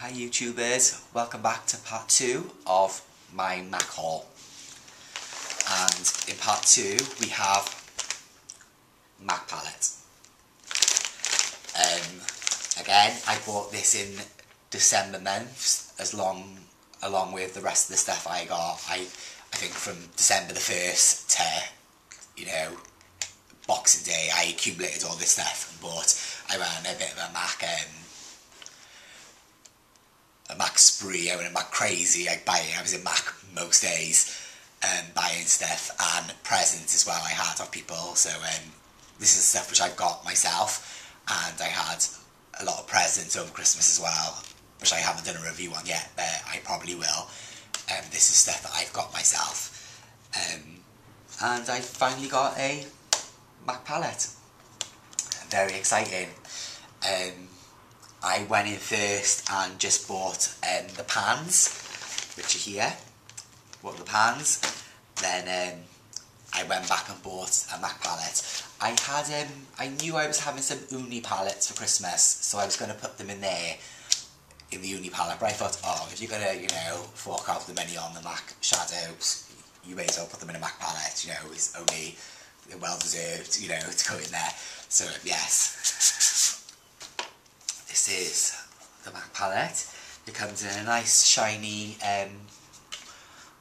Hi YouTubers, welcome back to part 2 of my Mac haul. And in part 2 we have Mac palette. Again, I bought this in December month along with the rest of the stuff I got. I think from December the 1st to, Boxing Day, I accumulated all this stuff and I ran a bit of a Mac spree. I went a Mac crazy. I was in Mac most days, buying stuff and presents as well I had of people. So this is stuff which I've got myself, and I had a lot of presents over Christmas as well, which I haven't done a review on yet, but I probably will. This is stuff that I've got myself, and I finally got a Mac palette. Very exciting. I went in first and just bought the pans, which are here. Bought the pans. Then I went back and bought a Mac palette. I knew I was having some uni palettes for Christmas, so I was going to put them in there, in the uni palette. But I thought, if you're going to, fork out the money on the Mac shadows, you may as well put them in a Mac palette. It's only well deserved, to go in there. So yes. This is the Mac palette. It comes in a nice shiny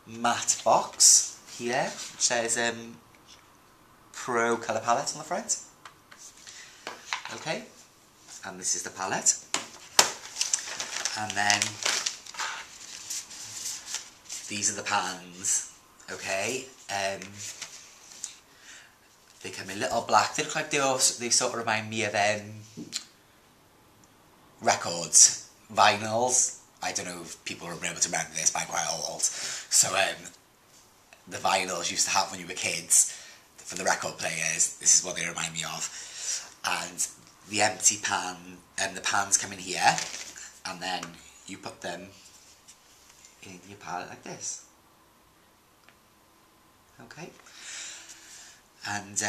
matte box here, which says Pro Colour Palette on the front. Okay, and this is the palette. And then these are the pans. Okay, they come in little black. They look like they sort of remind me of records, vinyls. I don't know if people will be able to remember this, but I'm quite old. So the vinyls you used to have when you were kids for the record players, this is what they remind me of. And the empty pan, and the pans come in here, and then you put them in your palette like this. Okay. And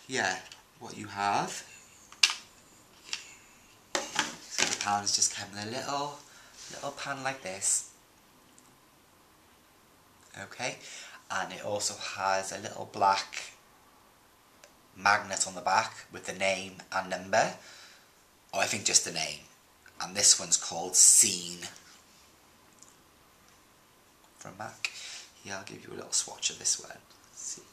yeah, what you have, the pans just come in a little pan like this. Okay, and it also has a little black magnet on the back with the name and number, or I think just the name. And this one's called Scene from Mac. Yeah, I'll give you a little swatch of this one. Scene.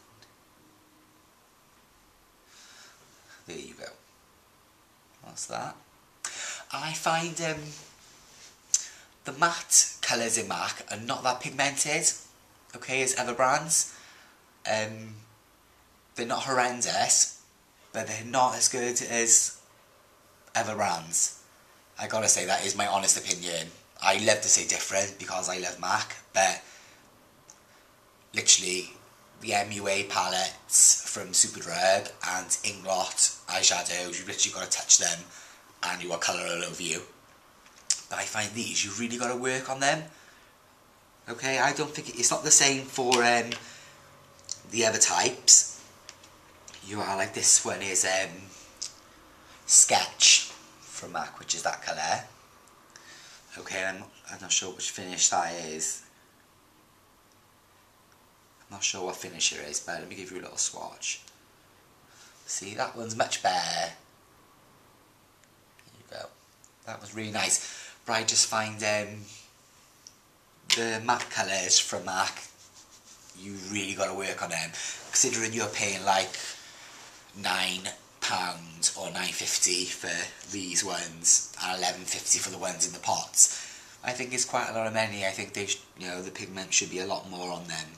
There you go. What's that? I find the matte colours in Mac are not that pigmented, okay, as other brands. They're not horrendous, but they're not as good as other brands. I gotta say, that is my honest opinion. I love to say different because I love Mac, but literally the MUA palettes from Superdrug and Inglot eyeshadows, you've literally got to touch them and you got colour all over you. But I find these, you really got to work on them. Okay, I don't think it's not the same for the other types. You are like, this one is Sketch from Mac, which is that colour. Okay, I'm not sure which finish that is. I'm not sure what finish it is, but let me give you a little swatch. See, that one's much better. There you go. That was really nice. But I just find the matte colours from Mac, you really got to work on them. Considering you're paying like £9 or £9.50 for these ones and £11.50 for the ones in the pots, I think it's quite a lot of money. I think they, the pigment should be a lot more on them.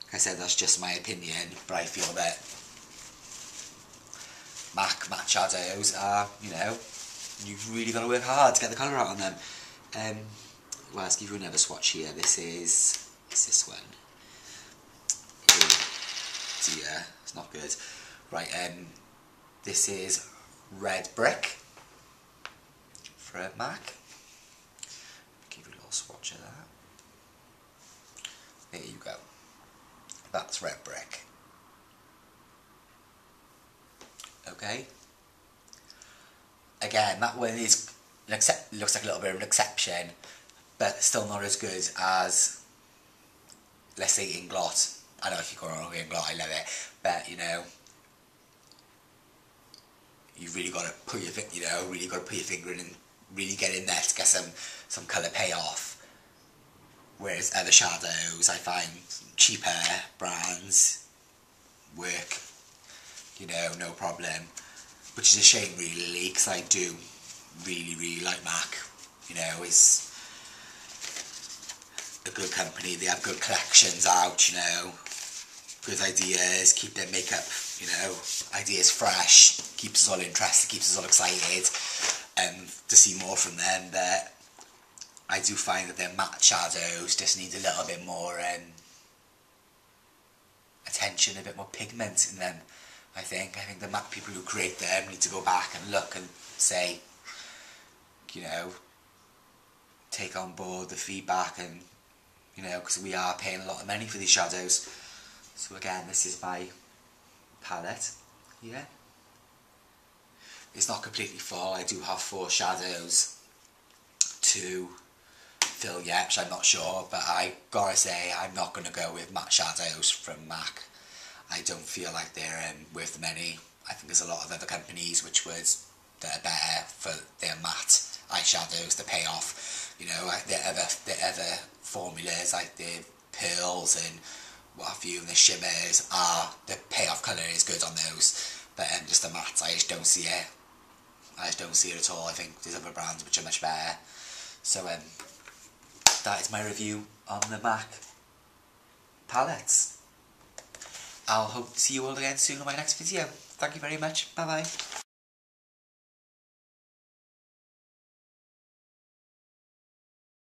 Like I said, that's just my opinion, but I feel that Mac matte shadows are, you've really got to work hard to get the colour out on them. Well, let's give you another swatch here. This is this one. Oh dear, it's not good. Right, this is Red Brick for Mac. Give you a little swatch of that. There you go. That's Red Brick. Okay. Again, that one is looks like a little bit of an exception, but still not as good as, let's say, Inglot. I know if you call it Inglot, I love it, but you know, you've really got to put your finger in and really get in there to get some colour payoff. Whereas other shadows, I find cheaper brands work, you know, no problem. Which is a shame really, because I do really like MAC. You know, it's a good company, they have good collections out, you know, good ideas, keep their makeup, you know, ideas fresh, keeps us all interested, keeps us all excited to see more from them. But I do find that their matte shadows just need a little bit more attention, a bit more pigment in them. I think the MAC people who create them need to go back and look and say, you know, take on board the feedback, and you know, because we are paying a lot of money for these shadows. So again, this is my palette here. It's not completely full, I do have 4 shadows to fill yet, which I'm not sure, but I gotta say I'm not going to go with matte shadows from MAC. I don't feel like they're worth the money. I think there's a lot of other companies that are better for their matte eyeshadows to pay off. You know, like their other formulas, like the pearls and what have you, and the shimmers, the payoff colour is good on those. But just the mattes, I just don't see it. I just don't see it at all. I think there's other brands which are much better. So that is my review on the MAC palettes. I'll hope to see you all again soon on my next video. Thank you very much. Bye bye.